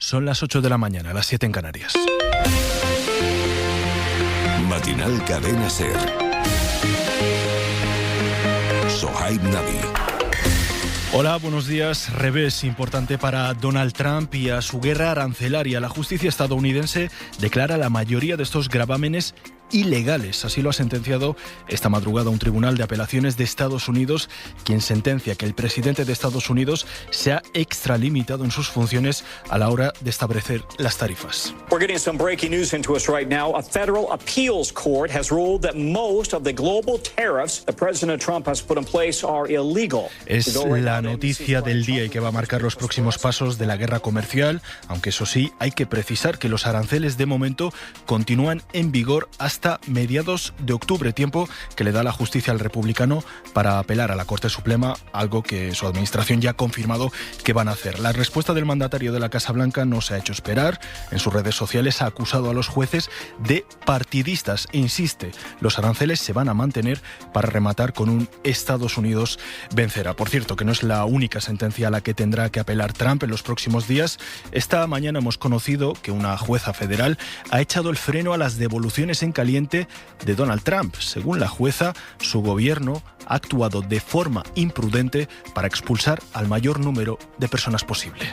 Son las 8 de la mañana, las 7 en Canarias. Matinal Cadena SER. Sohaib Nabi. Hola, buenos días. Revés importante para Donald Trump y a su guerra arancelaria. La justicia estadounidense declara la mayoría de estos gravámenes ilegales. Así lo ha sentenciado esta madrugada un tribunal de apelaciones de Estados Unidos, quien sentencia que el presidente de Estados Unidos se ha extralimitado en sus funciones a la hora de establecer las tarifas. We're getting some breaking news into us right now. A federal appeals court has ruled that most of the global tariffs that President Trump has put in place are illegal. Es la noticia del día y que va a marcar los próximos pasos de la guerra comercial, aunque eso sí, hay que precisar que los aranceles de momento continúan en vigor hasta mediados de octubre, tiempo que le da la justicia al republicano para apelar a la Corte Suprema, algo que su administración ya ha confirmado que van a hacer. La respuesta del mandatario de la Casa Blanca no se ha hecho esperar. En sus redes sociales ha acusado a los jueces de partidistas e insiste, los aranceles se van a mantener para rematar con un Estados Unidos vencerá. Por cierto, que no es la única sentencia a la que tendrá que apelar Trump en los próximos días. Esta mañana hemos conocido que una jueza federal ha echado el freno a las devoluciones en caliente de Donald Trump. Según la jueza, su gobierno ha actuado de forma imprudente para expulsar al mayor número de personas posible.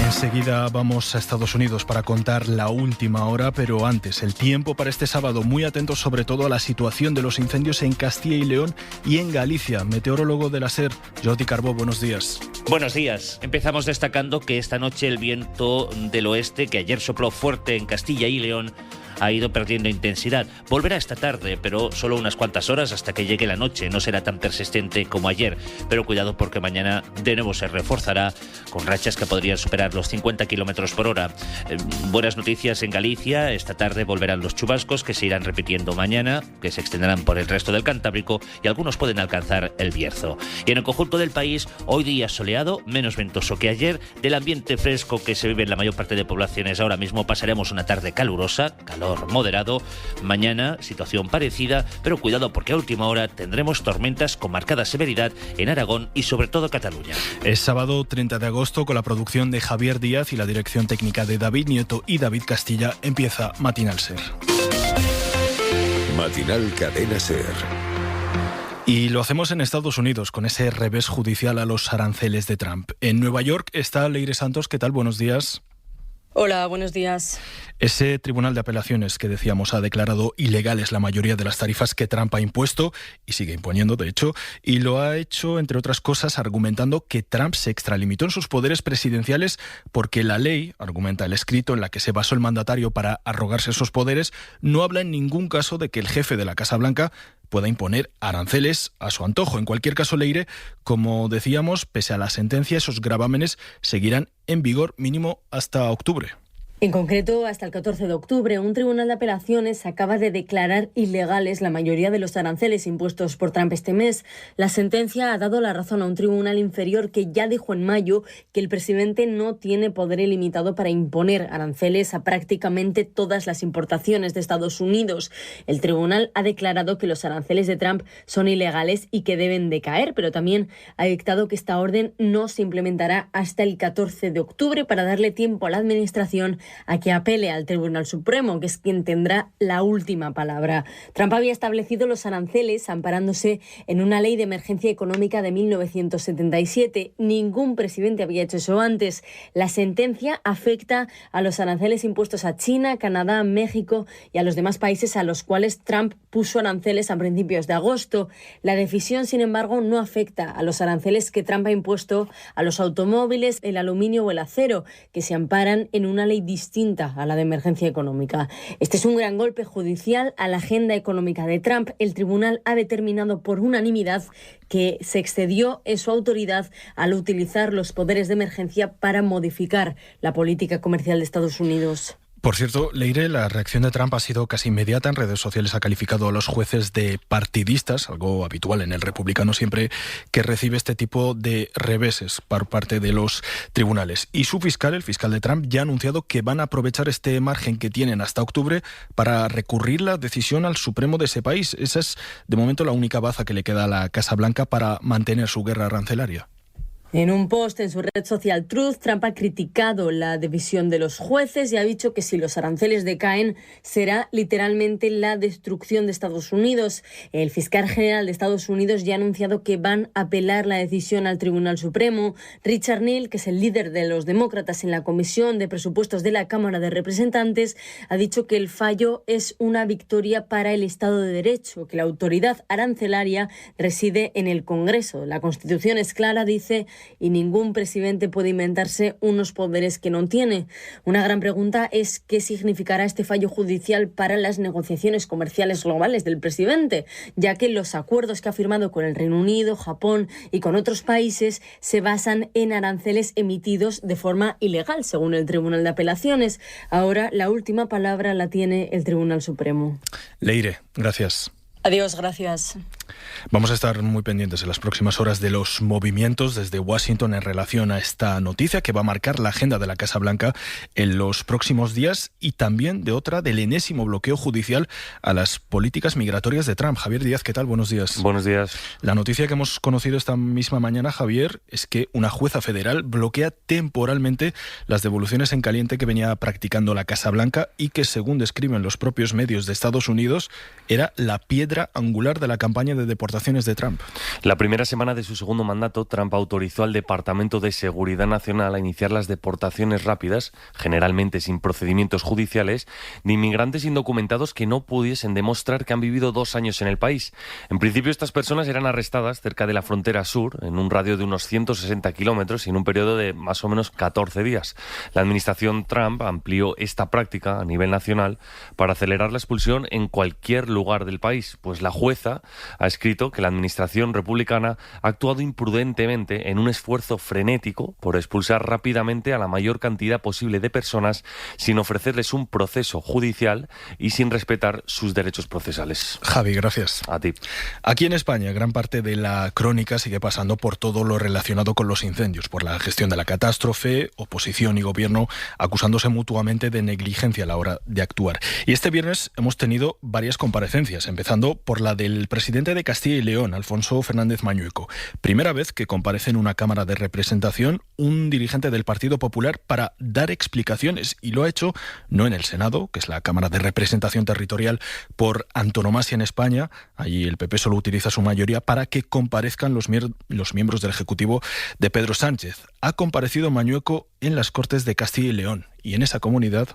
Enseguida vamos a Estados Unidos para contar la última hora, pero antes el tiempo para este sábado. Muy atentos sobre todo a la situación de los incendios en Castilla y León y en Galicia. Meteorólogo de la SER, Jordi Carbó, buenos días. Buenos días. Empezamos destacando que esta noche el viento del oeste, que ayer sopló fuerte en Castilla y León, ha ido perdiendo intensidad. Volverá esta tarde, pero solo unas cuantas horas hasta que llegue la noche. No será tan persistente como ayer, pero cuidado porque mañana de nuevo se reforzará con rachas que podrían superar los 50 kilómetros por hora. Buenas noticias en Galicia. Esta tarde volverán los chubascos que se irán repitiendo mañana, que se extenderán por el resto del Cantábrico y algunos pueden alcanzar el Bierzo. Y en el conjunto del país, hoy día soleado, menos ventoso que ayer. Del ambiente fresco que se vive en la mayor parte de poblaciones ahora mismo pasaremos una tarde calurosa, calor moderado. Mañana situación parecida, pero cuidado porque a última hora tendremos tormentas con marcada severidad en Aragón y sobre todo Cataluña. Es sábado 30 de agosto con la producción de Javier Díaz y la dirección técnica de David Nieto y David Castilla. Empieza Matinal SER. Matinal Cadena SER. Y lo hacemos en Estados Unidos con ese revés judicial a los aranceles de Trump. En Nueva York está Leire Santos. ¿Qué tal? Buenos días. Hola, buenos días. Ese tribunal de apelaciones que decíamos ha declarado ilegales la mayoría de las tarifas que Trump ha impuesto y sigue imponiendo, de hecho, y lo ha hecho, entre otras cosas, argumentando que Trump se extralimitó en sus poderes presidenciales porque la ley, argumenta el escrito en la que se basó el mandatario para arrogarse esos poderes, no habla en ningún caso de que el jefe de la Casa Blanca pueda imponer aranceles a su antojo. En cualquier caso, Leire, como decíamos, pese a la sentencia, esos gravámenes seguirán en vigor mínimo hasta octubre. En concreto, hasta el 14 de octubre, un tribunal de apelaciones acaba de declarar ilegales la mayoría de los aranceles impuestos por Trump este mes. La sentencia ha dado la razón a un tribunal inferior que ya dijo en mayo que el presidente no tiene poder ilimitado para imponer aranceles a prácticamente todas las importaciones de Estados Unidos. El tribunal ha declarado que los aranceles de Trump son ilegales y que deben de caer, pero también ha dictado que esta orden no se implementará hasta el 14 de octubre para darle tiempo a la administración a que apele al Tribunal Supremo, que es quien tendrá la última palabra. Trump había establecido los aranceles amparándose en una ley de emergencia económica de 1977. Ningún presidente había hecho eso antes. La sentencia afecta a los aranceles impuestos a China, Canadá, México y a los demás países a los cuales Trump puso aranceles a principios de agosto. La decisión, sin embargo, no afecta a los aranceles que Trump ha impuesto a los automóviles, el aluminio o el acero, que se amparan en una ley distinta a la de emergencia económica. Este es un gran golpe judicial a la agenda económica de Trump. El tribunal ha determinado por unanimidad que se excedió en su autoridad al utilizar los poderes de emergencia para modificar la política comercial de Estados Unidos. Por cierto, Leire, la reacción de Trump ha sido casi inmediata. En redes sociales ha calificado a los jueces de partidistas, algo habitual en el republicano siempre que recibe este tipo de reveses por parte de los tribunales. Y su fiscal, el fiscal de Trump, ya ha anunciado que van a aprovechar este margen que tienen hasta octubre para recurrir la decisión al Supremo de ese país. Esa es, de momento, la única baza que le queda a la Casa Blanca para mantener su guerra arancelaria. En un post en su red social Truth, Trump ha criticado la decisión de los jueces y ha dicho que si los aranceles decaen, será literalmente la destrucción de Estados Unidos. El fiscal general de Estados Unidos ya ha anunciado que van a apelar la decisión al Tribunal Supremo. Richard Neal, que es el líder de los demócratas en la Comisión de Presupuestos de la Cámara de Representantes, ha dicho que el fallo es una victoria para el Estado de Derecho, que la autoridad arancelaria reside en el Congreso. La Constitución es clara, dice, y ningún presidente puede inventarse unos poderes que no tiene. Una gran pregunta es qué significará este fallo judicial para las negociaciones comerciales globales del presidente, ya que los acuerdos que ha firmado con el Reino Unido, Japón y con otros países se basan en aranceles emitidos de forma ilegal, según el Tribunal de Apelaciones. Ahora la última palabra la tiene el Tribunal Supremo. Leire, gracias. Adiós, gracias. Vamos a estar muy pendientes en las próximas horas de los movimientos desde Washington en relación a esta noticia que va a marcar la agenda de la Casa Blanca en los próximos días y también de otra del enésimo bloqueo judicial a las políticas migratorias de Trump. Javier Díaz, ¿qué tal? Buenos días. Buenos días. La noticia que hemos conocido esta misma mañana, Javier, es que una jueza federal bloquea temporalmente las devoluciones en caliente que venía practicando la Casa Blanca y que, según describen los propios medios de Estados Unidos, era la piedra angular de la campaña de deportaciones de Trump. La primera semana de su segundo mandato, Trump autorizó al Departamento de Seguridad Nacional a iniciar las deportaciones rápidas, generalmente sin procedimientos judiciales, de inmigrantes indocumentados que no pudiesen demostrar que han vivido 2 años en el país. En principio, estas personas eran arrestadas cerca de la frontera sur, en un radio de unos 160 kilómetros y en un periodo de más o menos 14 días. La administración Trump amplió esta práctica a nivel nacional para acelerar la expulsión en cualquier lugar del país, pues la jueza ha escrito que la administración republicana ha actuado imprudentemente en un esfuerzo frenético por expulsar rápidamente a la mayor cantidad posible de personas sin ofrecerles un proceso judicial y sin respetar sus derechos procesales. Javi, gracias. A ti. Aquí en España, gran parte de la crónica sigue pasando por todo lo relacionado con los incendios, por la gestión de la catástrofe, oposición y gobierno acusándose mutuamente de negligencia a la hora de actuar. Y este viernes hemos tenido varias comparecencias, empezando por la del presidente de Castilla y León, Alfonso Fernández Mañueco. Primera vez que comparece en una Cámara de Representación un dirigente del Partido Popular para dar explicaciones, y lo ha hecho no en el Senado, que es la Cámara de Representación Territorial por antonomasia en España, allí el PP solo utiliza su mayoría para que comparezcan los miembros del Ejecutivo de Pedro Sánchez. Ha comparecido Mañueco en las Cortes de Castilla y León, y en esa comunidad...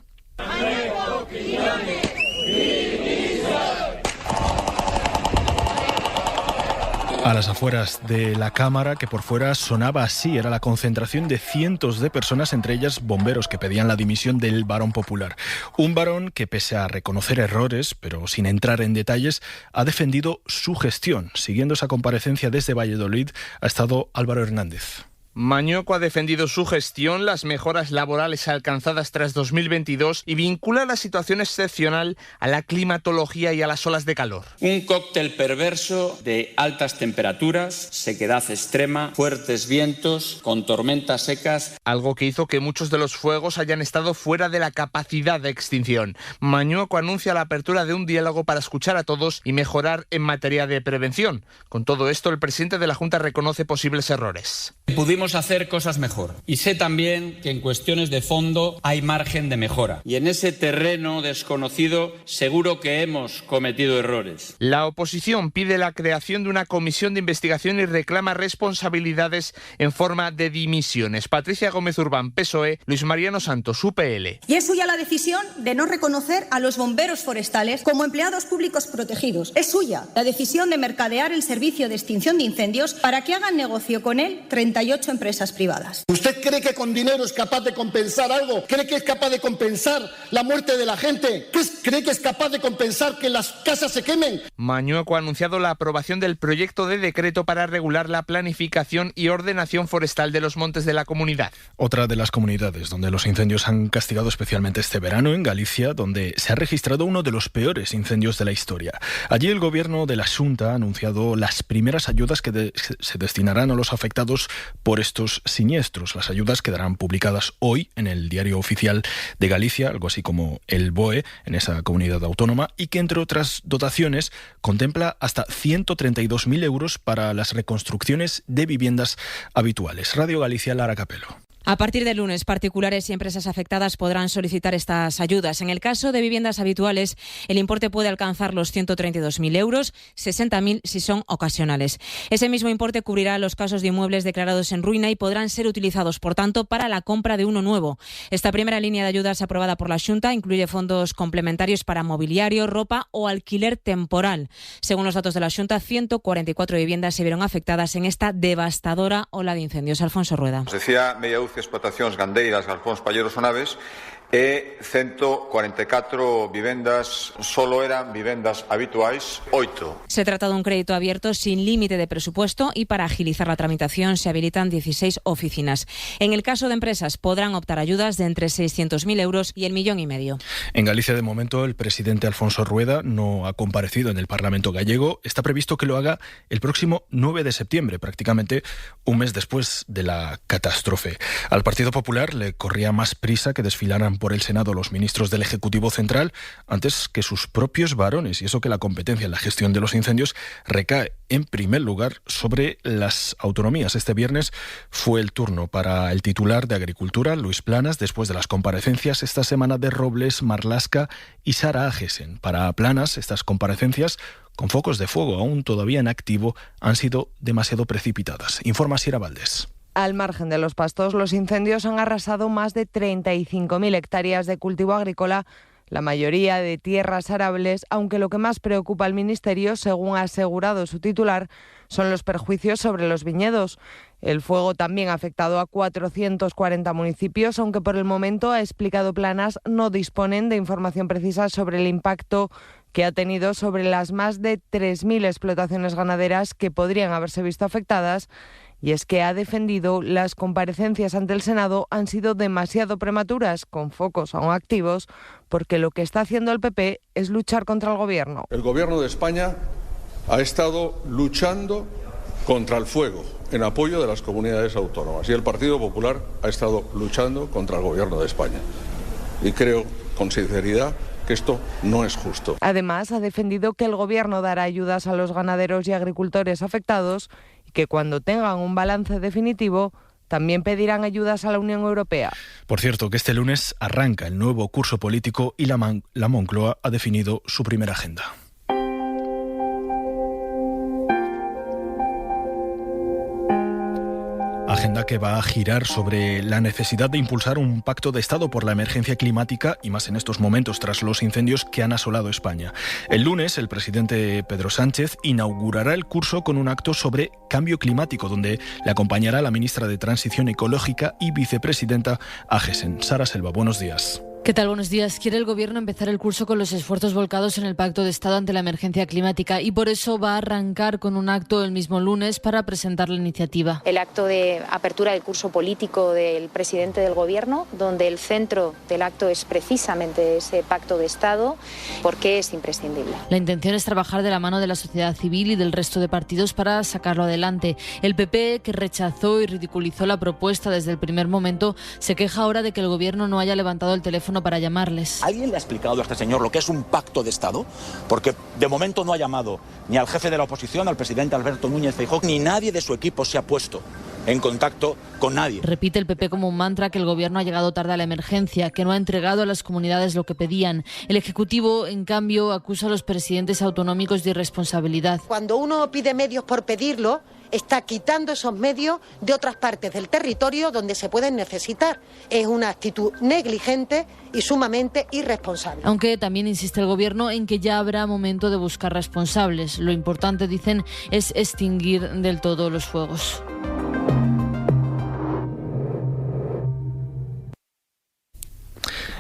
A las afueras de la Cámara, que por fuera sonaba así, era la concentración de cientos de personas, entre ellas bomberos que pedían la dimisión del varón popular. Un varón que, pese a reconocer errores, pero sin entrar en detalles, ha defendido su gestión. Siguiendo esa comparecencia desde Valladolid ha estado Álvaro Hernández. Mañueco ha defendido su gestión, las mejoras laborales alcanzadas tras 2022 y vincula la situación excepcional a la climatología y a las olas de calor. Un cóctel perverso de altas temperaturas, sequedad extrema, fuertes vientos, con tormentas secas. Algo que hizo que muchos de los fuegos hayan estado fuera de la capacidad de extinción. Mañueco anuncia la apertura de un diálogo para escuchar a todos y mejorar en materia de prevención. Con todo esto, el presidente de la Junta reconoce posibles errores. Pudimos hacer cosas mejor y sé también que en cuestiones de fondo hay margen de mejora y en ese terreno desconocido seguro que hemos cometido errores. La oposición pide la creación de una comisión de investigación y reclama responsabilidades en forma de dimisiones. Patricia Gómez Urbán, PSOE, Luis Mariano Santos, UPL. Y es suya la decisión de no reconocer a los bomberos forestales como empleados públicos protegidos. Es suya la decisión de mercadear el servicio de extinción de incendios para que hagan negocio con él 38 empresas privadas. ¿Usted cree que con dinero es capaz de compensar algo? ¿Cree que es capaz de compensar la muerte de la gente? ¿Cree que es capaz de compensar que las casas se quemen? Mañueco ha anunciado la aprobación del proyecto de decreto para regular la planificación y ordenación forestal de los montes de la comunidad. Otra de las comunidades donde los incendios han castigado especialmente este verano, en Galicia, donde se ha registrado uno de los peores incendios de la historia. Allí el gobierno de la Xunta ha anunciado las primeras ayudas que se destinarán a los afectados por estos siniestros. Las ayudas quedarán publicadas hoy en el Diario Oficial de Galicia, algo así como el BOE en esa comunidad autónoma, y que entre otras dotaciones contempla hasta 132.000 euros para las reconstrucciones de viviendas habituales. Radio Galicia, Lara Capelo. A partir del lunes, particulares y empresas afectadas podrán solicitar estas ayudas. En el caso de viviendas habituales, el importe puede alcanzar los 132.000 euros, 60.000 si son ocasionales. Ese mismo importe cubrirá los casos de inmuebles declarados en ruina y podrán ser utilizados, por tanto, para la compra de uno nuevo. Esta primera línea de ayudas aprobada por la Xunta incluye fondos complementarios para mobiliario, ropa o alquiler temporal. Según los datos de la Xunta, 144 viviendas se vieron afectadas en esta devastadora ola de incendios. Alfonso Rueda. Decía media explotacións gandeiras, galpóns, palleiros ou naves, e 144 vivendas solo eran vivendas habituais, 8. Se trata de un crédito abierto sin límite de presupuesto y para agilizar la tramitación se habilitan 16 oficinas. En el caso de empresas podrán optar ayudas de entre 600.000 euros y 1,5 millones. En Galicia, de momento, el presidente Alfonso Rueda no ha comparecido en el Parlamento gallego. Está previsto que lo haga el próximo 9 de septiembre, prácticamente un mes después de la catástrofe. Al Partido Popular le corría más prisa que desfilaran por el Senado los ministros del Ejecutivo Central antes que sus propios varones, y eso que la competencia en la gestión de los incendios recae en primer lugar sobre las autonomías. Este viernes fue el turno para el titular de Agricultura, Luis Planas, después de las comparecencias esta semana de Robles, Marlaska y Sara Agesen. Para Planas, estas comparecencias, con focos de fuego aún todavía en activo, han sido demasiado precipitadas. Informa Sira Valdés. Al margen de los pastos, los incendios han arrasado más de 35.000 hectáreas de cultivo agrícola, la mayoría de tierras arables, aunque lo que más preocupa al Ministerio, según ha asegurado su titular, son los perjuicios sobre los viñedos. El fuego también ha afectado a 440 municipios, aunque por el momento, ha explicado Planas, no disponen de información precisa sobre el impacto que ha tenido sobre las más de 3.000 explotaciones ganaderas que podrían haberse visto afectadas. Y es que ha defendido las comparecencias ante el Senado han sido demasiado prematuras, con focos aún activos, porque lo que está haciendo el PP es luchar contra el Gobierno. El Gobierno de España ha estado luchando contra el fuego en apoyo de las comunidades autónomas y el Partido Popular ha estado luchando contra el Gobierno de España. Y creo, con sinceridad, que esto no es justo. Además, ha defendido que el Gobierno dará ayudas a los ganaderos y agricultores afectados y que cuando tengan un balance definitivo también pedirán ayudas a la Unión Europea. Por cierto, que este lunes arranca el nuevo curso político y la Moncloa ha definido su primera agenda. Agenda que va a girar sobre la necesidad de impulsar un pacto de Estado por la emergencia climática y más en estos momentos tras los incendios que han asolado España. El lunes, el presidente Pedro Sánchez inaugurará el curso con un acto sobre cambio climático, donde le acompañará la ministra de Transición Ecológica y vicepresidenta Agesen. Sara Selva, buenos días. ¿Qué tal? Buenos días. Quiere el Gobierno empezar el curso con los esfuerzos volcados en el Pacto de Estado ante la emergencia climática y por eso va a arrancar con un acto el mismo lunes para presentar la iniciativa. El acto de apertura del curso político del presidente del Gobierno, donde el centro del acto es precisamente ese Pacto de Estado, porque es imprescindible. La intención es trabajar de la mano de la sociedad civil y del resto de partidos para sacarlo adelante. El PP, que rechazó y ridiculizó la propuesta desde el primer momento, se queja ahora de que el Gobierno no haya levantado el teléfono para llamarles. ¿Alguien le ha explicado a este señor lo que es un pacto de Estado? Porque de momento no ha llamado ni al jefe de la oposición, al presidente Alberto Núñez Feijóo, ni nadie de su equipo se ha puesto en contacto con nadie. Repite el PP como un mantra que el Gobierno ha llegado tarde a la emergencia, que no ha entregado a las comunidades lo que pedían. El Ejecutivo, en cambio, acusa a los presidentes autonómicos de irresponsabilidad. Cuando uno pide medios por pedirlo, está quitando esos medios de otras partes del territorio donde se pueden necesitar. Es una actitud negligente y sumamente irresponsable. Aunque también insiste el Gobierno en que ya habrá momento de buscar responsables. Lo importante, dicen, es extinguir del todo los fuegos.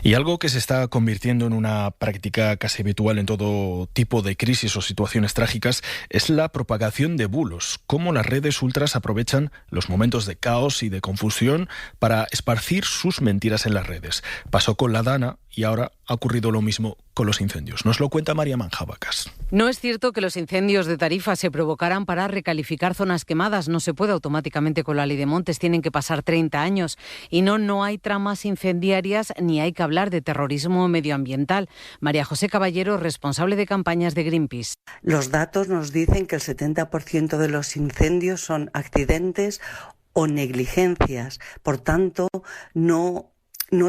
Y algo que se está convirtiendo en una práctica casi habitual en todo tipo de crisis o situaciones trágicas es la propagación de bulos, cómo las redes ultras aprovechan los momentos de caos y de confusión para esparcir sus mentiras en las redes. Pasó con la Dana y ahora ha ocurrido lo mismo con los incendios. Nos lo cuenta María Manjabacas. No es cierto que los incendios de Tarifa se provocaran para recalificar zonas quemadas. No se puede automáticamente con la ley de montes. Tienen que pasar 30 años. Y no hay tramas incendiarias ni hay que hablar de terrorismo medioambiental. María José Caballero, responsable de campañas de Greenpeace. Los datos nos dicen que el 70% de los incendios son accidentes o negligencias. Por tanto, no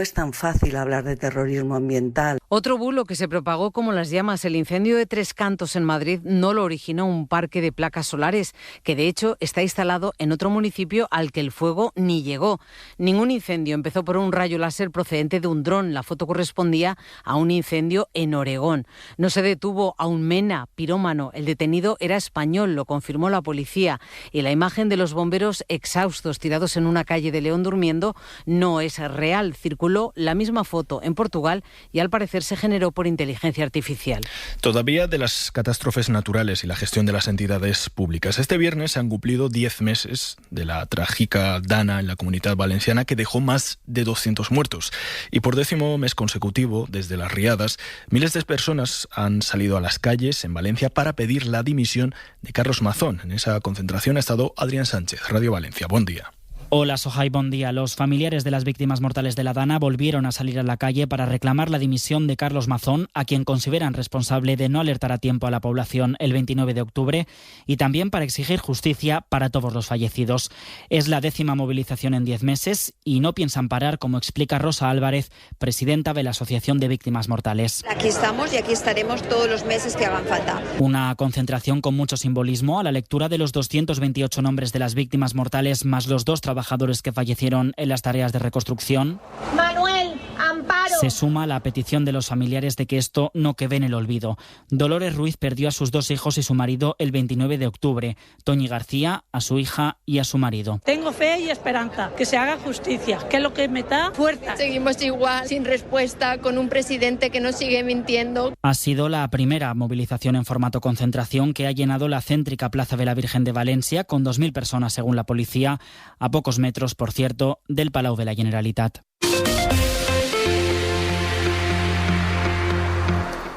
es tan fácil hablar de terrorismo ambiental. Otro bulo que se propagó como las llamas. El incendio de Tres Cantos en Madrid no lo originó un parque de placas solares, que de hecho está instalado en otro municipio al que el fuego ni llegó. Ningún incendio empezó por un rayo láser procedente de un dron. La foto correspondía a un incendio en Oregón. No se detuvo a un mena pirómano. El detenido era español, lo confirmó la policía. Y la imagen de los bomberos exhaustos tirados en una calle de León durmiendo no es real. Circuló la misma foto en Portugal y al parecer se generó por inteligencia artificial. Todavía de las catástrofes naturales y la gestión de las entidades públicas. Este viernes se han cumplido 10 meses de la trágica Dana en la Comunidad Valenciana, que dejó más de 200 muertos. Y por 10º mes consecutivo, desde las riadas, miles de personas han salido a las calles en Valencia para pedir la dimisión de Carlos Mazón. En esa concentración ha estado Adrián Sánchez, Radio Valencia. Buen día. Hola, Sohai, buen día. Los familiares de las víctimas mortales de la Dana volvieron a salir a la calle para reclamar la dimisión de Carlos Mazón, a quien consideran responsable de no alertar a tiempo a la población el 29 de octubre, y también para exigir justicia para todos los fallecidos. Es la 10ª movilización en 10 meses y no piensan parar, como explica Rosa Álvarez, presidenta de la Asociación de Víctimas Mortales. Aquí estamos y aquí estaremos todos los meses que hagan falta. Una concentración con mucho simbolismo a la lectura de los 228 nombres de las víctimas mortales más los 2 trabajadores que fallecieron en las tareas de reconstrucción. Manuel, Amparo. Se suma la petición de los familiares de que esto no quede en el olvido. Dolores Ruiz perdió a sus 2 hijos y su marido el 29 de octubre. Toñi García a su hija y a su marido. Tengo fe y esperanza, que se haga justicia, que es lo que me da fuerza. Seguimos igual, sin respuesta, con un presidente que nos sigue mintiendo. Ha sido la primera movilización en formato concentración que ha llenado la céntrica Plaza de la Virgen de Valencia, con 2.000 personas según la policía, a pocos metros, por cierto, del Palau de la Generalitat.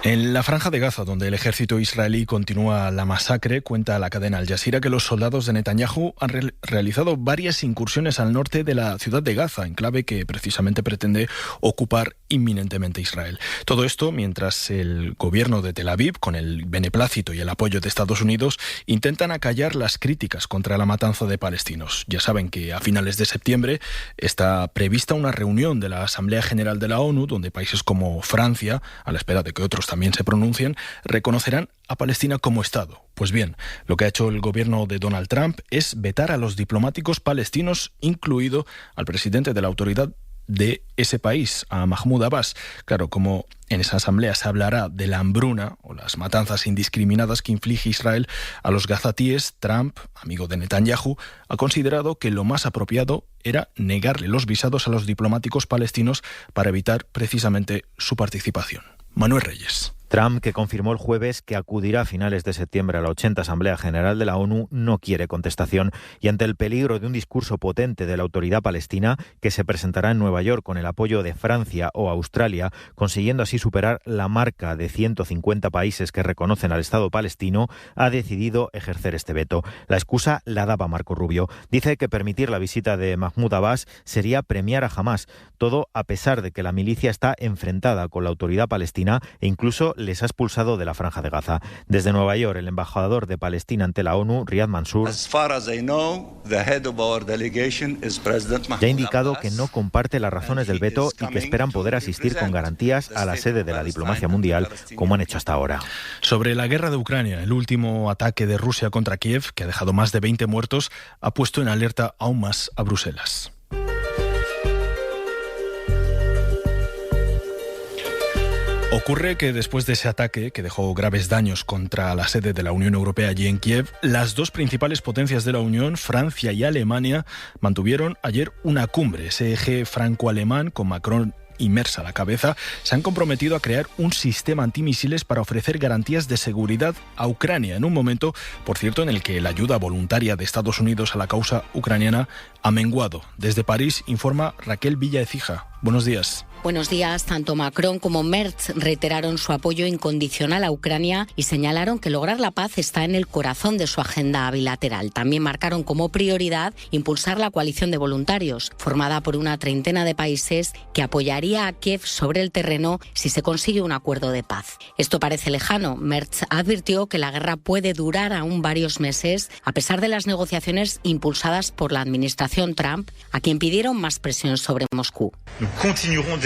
En la Franja de Gaza, donde el ejército israelí continúa la masacre, cuenta la cadena Al Jazeera que los soldados de Netanyahu han realizado varias incursiones al norte de la ciudad de Gaza, enclave que precisamente pretende ocupar inminentemente Israel. Todo esto mientras el gobierno de Tel Aviv, con el beneplácito y el apoyo de Estados Unidos, intentan acallar las críticas contra la matanza de palestinos. Ya saben que a finales de septiembre está prevista una reunión de la Asamblea General de la ONU, donde países como Francia, a la espera de que otros también se pronuncien, reconocerán a Palestina como Estado. Pues bien, lo que ha hecho el gobierno de Donald Trump es vetar a los diplomáticos palestinos, incluido al presidente de la autoridad de ese país, a Mahmoud Abbas. Claro, como en esa asamblea se hablará de la hambruna o las matanzas indiscriminadas que inflige Israel a los gazatíes, Trump, amigo de Netanyahu, ha considerado que lo más apropiado era negarle los visados a los diplomáticos palestinos para evitar precisamente su participación. Manuel Reyes. Trump, que confirmó el jueves que acudirá a finales de septiembre a la 80 Asamblea General de la ONU, no quiere contestación y ante el peligro de un discurso potente de la autoridad palestina que se presentará en Nueva York con el apoyo de Francia o Australia, consiguiendo así superar la marca de 150 países que reconocen al Estado palestino, ha decidido ejercer este veto. La excusa la daba Marco Rubio. Dice que permitir la visita de Mahmoud Abbas sería premiar a Hamás, todo a pesar de que la milicia está enfrentada con la autoridad palestina e incluso les ha expulsado de la Franja de Gaza. Desde Nueva York, el embajador de Palestina ante la ONU, Riyad Mansour, ya ha indicado que no comparte las razones del veto y que esperan poder asistir con garantías a la sede de la diplomacia mundial, como han hecho hasta ahora. Sobre la guerra de Ucrania, el último ataque de Rusia contra Kiev, que ha dejado más de 20 muertos, ha puesto en alerta aún más a Bruselas. Ocurre que después de ese ataque, que dejó graves daños contra la sede de la Unión Europea allí en Kiev, las 2 principales potencias de la Unión, Francia y Alemania, mantuvieron ayer una cumbre. Ese eje franco-alemán, con Macron inmersa a la cabeza, se han comprometido a crear un sistema antimisiles para ofrecer garantías de seguridad a Ucrania, en un momento, por cierto, en el que la ayuda voluntaria de Estados Unidos a la causa ucraniana ha menguado. Desde París informa Raquel Villa Ecija. Buenos días. Buenos días. Tanto Macron como Merz reiteraron su apoyo incondicional a Ucrania y señalaron que lograr la paz está en el corazón de su agenda bilateral. También marcaron como prioridad impulsar la coalición de voluntarios, formada por una treintena de países que apoyaría a Kiev sobre el terreno si se consigue un acuerdo de paz. Esto parece lejano. Merz advirtió que la guerra puede durar aún varios meses, a pesar de las negociaciones impulsadas por la administración Trump, a quien pidieron más presión sobre Moscú.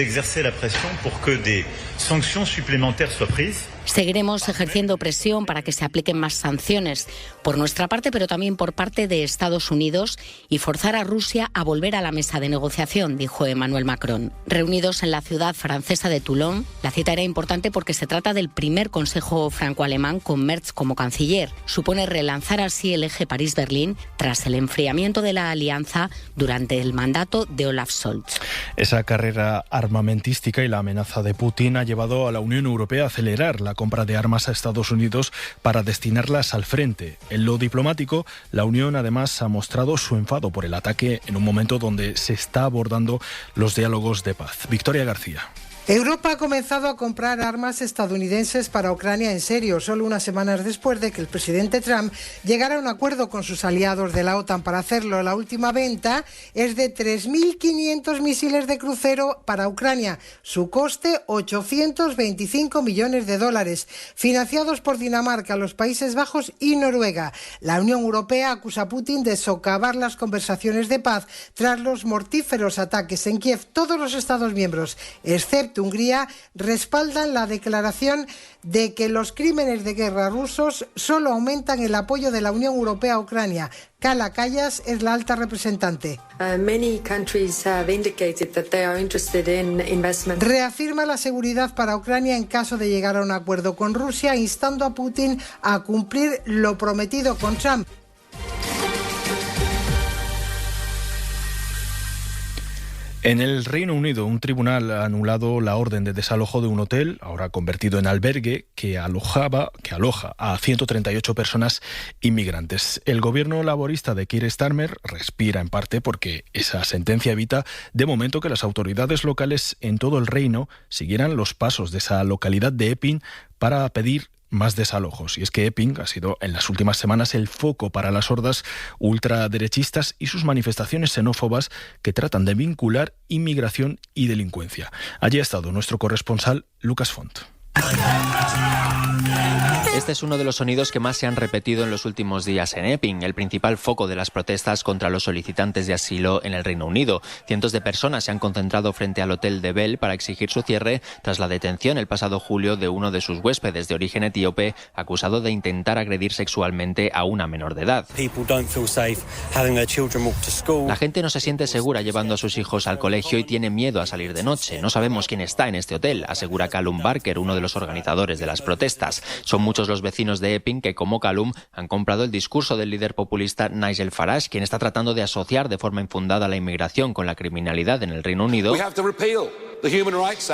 Exercer la presión pour que des sanctions supplémentaires soient prises. Seguiremos ejerciendo presión para que se apliquen más sanciones por nuestra parte, pero también por parte de Estados Unidos, y forzar a Rusia a volver a la mesa de negociación, dijo Emmanuel Macron. Reunidos en la ciudad francesa de Toulon, la cita era importante porque se trata del primer Consejo franco-alemán con Merz como canciller. Supone relanzar así el eje París-Berlín tras el enfriamiento de la alianza durante el mandato de Olaf Scholz. Esa carrera armamentística y la amenaza de Putin ha llevado a la Unión Europea a acelerar la compra de armas a Estados Unidos para destinarlas al frente. En lo diplomático, la Unión además ha mostrado su enfado por el ataque en un momento donde se está abordando los diálogos de paz. Victoria García. Europa ha comenzado a comprar armas estadounidenses para Ucrania en serio, solo unas semanas después de que el presidente Trump llegara a un acuerdo con sus aliados de la OTAN para hacerlo. La última venta es de 3.500 misiles de crucero para Ucrania. Su coste, 825 millones de dólares, financiados por Dinamarca, los Países Bajos y Noruega. La Unión Europea acusa a Putin de socavar las conversaciones de paz tras los mortíferos ataques en Kiev. Todos los Estados miembros, excepto Hungría, respaldan la declaración de que los crímenes de guerra rusos solo aumentan el apoyo de la Unión Europea a Ucrania. Kala Kallas es la alta representante. Reafirma la seguridad para Ucrania en caso de llegar a un acuerdo con Rusia, instando a Putin a cumplir lo prometido con Trump. En el Reino Unido, un tribunal ha anulado la orden de desalojo de un hotel, ahora convertido en albergue, que aloja a 138 personas inmigrantes. El gobierno laborista de Keir Starmer respira en parte porque esa sentencia evita de momento que las autoridades locales en todo el reino siguieran los pasos de esa localidad de Epping para pedir más desalojos. Y es que Epping ha sido en las últimas semanas el foco para las hordas ultraderechistas y sus manifestaciones xenófobas que tratan de vincular inmigración y delincuencia. Allí ha estado nuestro corresponsal Lucas Font. Este es uno de los sonidos que más se han repetido en los últimos días en Epping, el principal foco de las protestas contra los solicitantes de asilo en el Reino Unido. Cientos de personas se han concentrado frente al hotel de Bell para exigir su cierre tras la detención el pasado julio de uno de sus huéspedes de origen etíope, acusado de intentar agredir sexualmente a una menor de edad. La gente no se siente segura llevando a sus hijos al colegio y tiene miedo a salir de noche. No sabemos quién está en este hotel, asegura Callum Barker, uno de los organizadores de las protestas. Son muchos los vecinos de Epping que, como Callum, han comprado el discurso del líder populista Nigel Farage, quien está tratando de asociar de forma infundada la inmigración con la criminalidad en el Reino Unido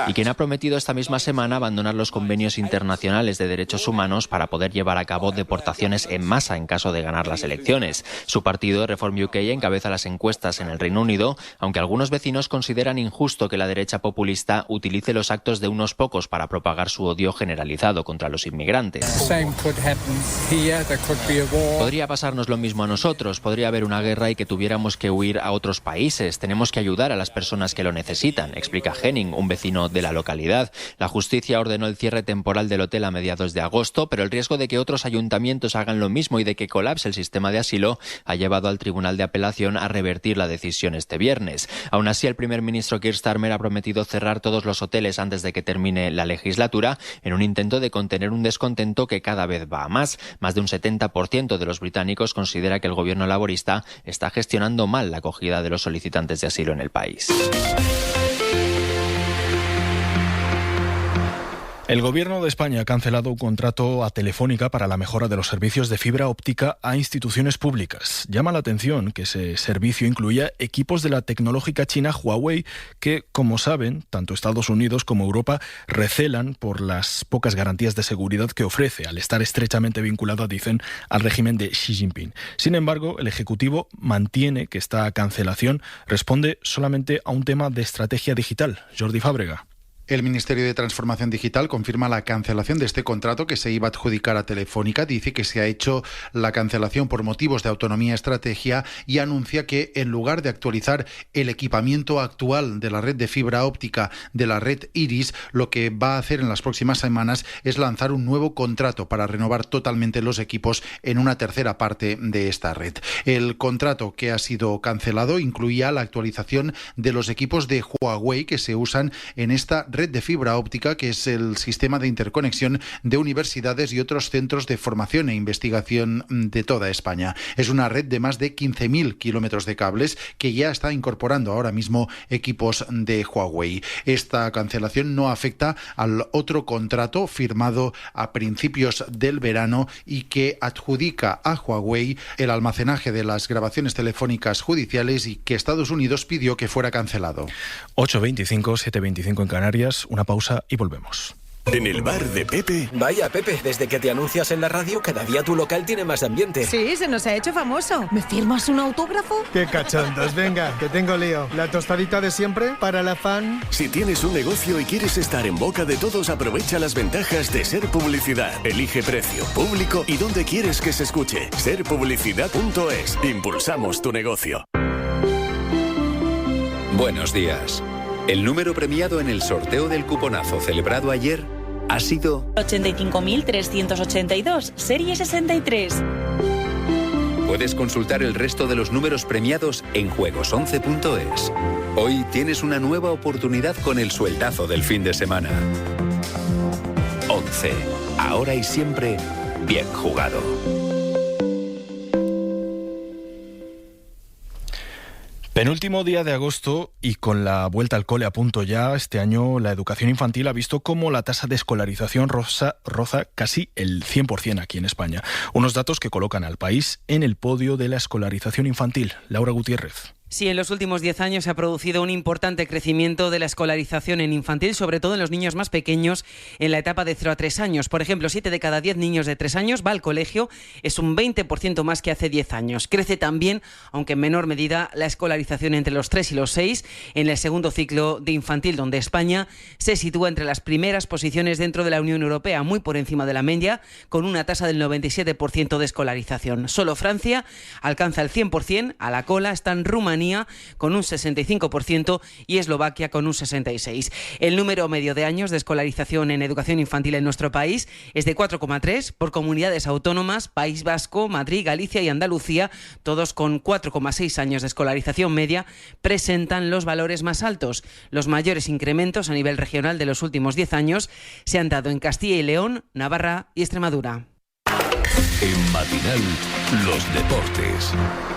y quien ha prometido esta misma semana abandonar los convenios internacionales de derechos humanos para poder llevar a cabo deportaciones en masa en caso de ganar las elecciones. Su partido, Reform UK, encabeza las encuestas en el Reino Unido, aunque algunos vecinos consideran injusto que la derecha populista utilice los actos de unos pocos para propagar su odio generalizado contra los inmigrantes. Podría pasarnos lo mismo a nosotros, podría haber una guerra y que tuviéramos que huir a otros países. Tenemos que ayudar a las personas que lo necesitan, explica Henning, un vecino de la localidad. La justicia ordenó el cierre temporal del hotel a mediados de agosto, pero el riesgo de que otros ayuntamientos hagan lo mismo y de que colapse el sistema de asilo ha llevado al Tribunal de Apelación a revertir la decisión este viernes. Aún así, el primer ministro Keir Starmer ha prometido cerrar todos los hoteles antes de que termine la legislatura, en un intento de contener un descontento que cada vez va a más. Más de un 70% de los británicos considera que el gobierno laborista está gestionando mal la acogida de los solicitantes de asilo en el país. El Gobierno de España ha cancelado un contrato a Telefónica para la mejora de los servicios de fibra óptica a instituciones públicas. Llama la atención que ese servicio incluya equipos de la tecnológica china Huawei que, como saben, tanto Estados Unidos como Europa recelan por las pocas garantías de seguridad que ofrece, al estar estrechamente vinculado, dicen, al régimen de Xi Jinping. Sin embargo, el Ejecutivo mantiene que esta cancelación responde solamente a un tema de estrategia digital. Jordi Fábrega. El Ministerio de Transformación Digital confirma la cancelación de este contrato que se iba a adjudicar a Telefónica. Dice que se ha hecho la cancelación por motivos de autonomía y estrategia y anuncia que, en lugar de actualizar el equipamiento actual de la red de fibra óptica de la red Iris, lo que va a hacer en las próximas semanas es lanzar un nuevo contrato para renovar totalmente los equipos en una tercera parte de esta red. El contrato que ha sido cancelado incluía la actualización de los equipos de Huawei que se usan en esta red de fibra óptica, que es el sistema de interconexión de universidades y otros centros de formación e investigación de toda España. Es una red de más de 15.000 kilómetros de cables que ya está incorporando ahora mismo equipos de Huawei. Esta cancelación no afecta al otro contrato firmado a principios del verano y que adjudica a Huawei el almacenaje de las grabaciones telefónicas judiciales y que Estados Unidos pidió que fuera cancelado. 8:25, 7:25 en Canarias. Una pausa y volvemos. En el bar de Pepe. Vaya, Pepe, desde que te anuncias en la radio, cada día tu local tiene más ambiente. Sí, se nos ha hecho famoso. ¿Me firmas un autógrafo? ¡Qué cachondos! Venga, que tengo lío. ¿La tostadita de siempre para la fan? Si tienes un negocio y quieres estar en boca de todos, aprovecha las ventajas de Ser Publicidad. Elige precio, público y dónde quieres que se escuche. Serpublicidad.es. Impulsamos tu negocio. Buenos días. El número premiado en el sorteo del cuponazo celebrado ayer ha sido 85.382, serie 63. Puedes consultar el resto de los números premiados en juegos11.es. Hoy tienes una nueva oportunidad con el sueldazo del fin de semana. 11. Ahora y siempre, bien jugado. Penúltimo día de agosto y con la vuelta al cole a punto ya, este año la educación infantil ha visto cómo la tasa de escolarización roza casi el 100% aquí en España. Unos datos que colocan al país en el podio de la escolarización infantil. Laura Gutiérrez. Sí, en los últimos 10 años se ha producido un importante crecimiento de la escolarización en infantil, sobre todo en los niños más pequeños, en la etapa de 0 a 3 años. Por ejemplo, 7 de cada 10 niños de 3 años va al colegio, es un 20% más que hace 10 años. Crece también, aunque en menor medida, la escolarización entre los 3 y los 6 en el segundo ciclo de infantil, donde España se sitúa entre las primeras posiciones dentro de la Unión Europea, muy por encima de la media, con una tasa del 97% de escolarización. Solo Francia alcanza el 100%, a la cola están Rumanía con un 65% y Eslovaquia con un 66%. El número medio de años de escolarización en educación infantil en nuestro país es de 4,3 por comunidades autónomas, País Vasco, Madrid, Galicia y Andalucía, todos con 4,6 años de escolarización media, presentan los valores más altos. Los mayores incrementos a nivel regional de los últimos 10 años se han dado en Castilla y León, Navarra y Extremadura. En Matinal, los deportes.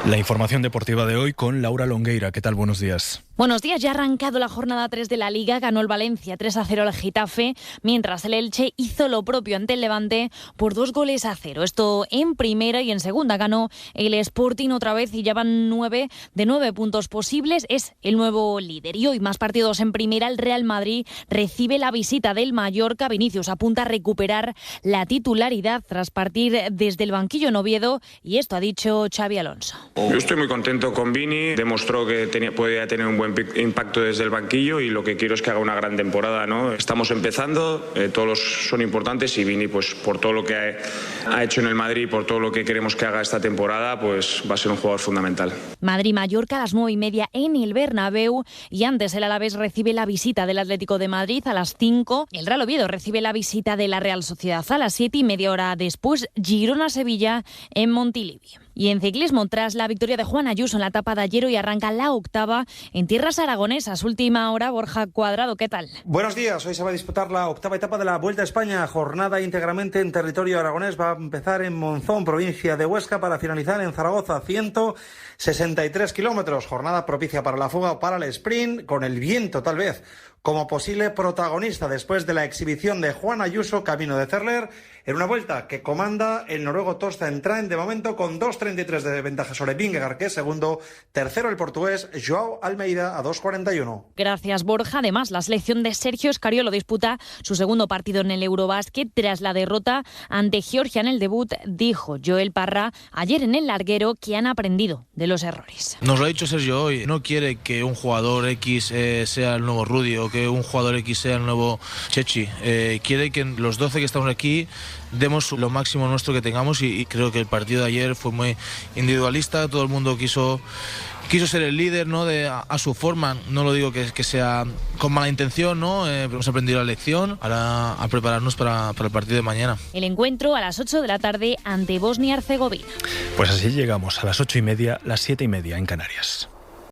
La información deportiva de hoy con Laura Longueira. ¿Qué tal? Buenos días. Buenos días. Ya ha arrancado la jornada 3 de la Liga. Ganó el Valencia 3-0 al Getafe, mientras el Elche hizo lo propio ante el Levante por 2-0. Esto en primera, y en segunda ganó el Sporting otra vez y ya van 9 de 9 puntos posibles. Es el nuevo líder. Y hoy más partidos en primera. El Real Madrid recibe la visita del Mallorca. Vinicius apunta a recuperar la titularidad tras partir desde el banquillo en Oviedo, y esto ha dicho Xabi Alonso. Yo estoy muy contento con Vini, demostró que podía tener un buen impacto desde el banquillo y lo que quiero es que haga una gran temporada, ¿no? Estamos empezando, todos son importantes y Vini, pues por todo lo que ha hecho en el Madrid, por todo lo que queremos que haga esta temporada, pues va a ser un jugador fundamental. Madrid-Mallorca a las 9:30 en el Bernabéu, y antes el Alavés recibe la visita del Atlético de Madrid a las 5, el Real Oviedo recibe la visita de la Real Sociedad a las 7 y media hora después Girona-Sevilla en Montilivi. Y en ciclismo, tras la victoria de Juan Ayuso en la etapa de ayer, hoy arranca la octava en tierras aragonesas. Última hora, Borja Cuadrado, ¿qué tal? Buenos días, hoy se va a disputar la octava etapa de la Vuelta a España, jornada íntegramente en territorio aragonés. Va a empezar en Monzón, provincia de Huesca, para finalizar en Zaragoza, 163 kilómetros. Jornada propicia para la fuga o para el sprint, con el viento tal vez como posible protagonista después de la exhibición de Juan Ayuso camino de Cerler en una vuelta que comanda el noruego Torsten Traen de momento con 2.33 de ventaja sobre Vingegaard, que es segundo, tercero el portugués Joao Almeida a 2.41. Gracias, Borja. Además, la selección de Sergio Escariolo disputa su segundo partido en el Eurobásquet tras la derrota ante Georgia en el debut. Dijo Joel Parra ayer en el larguero que han aprendido de los errores. Nos lo ha dicho Sergio hoy, no quiere que un jugador X sea el nuevo Rudy o que un jugador X sea el nuevo Chechi. Quiere que los 12 que estamos aquí demos lo máximo nuestro que tengamos y creo que el partido de ayer fue muy individualista, todo el mundo quiso ser el líder, ¿no? A su forma. No lo digo que sea con mala intención, ¿no? Hemos aprendido la lección, ahora a prepararnos para el partido de mañana. El encuentro a las 8 de la tarde ante Bosnia-Herzegovina. Pues así llegamos a las 8:30, las 7:30 en Canarias.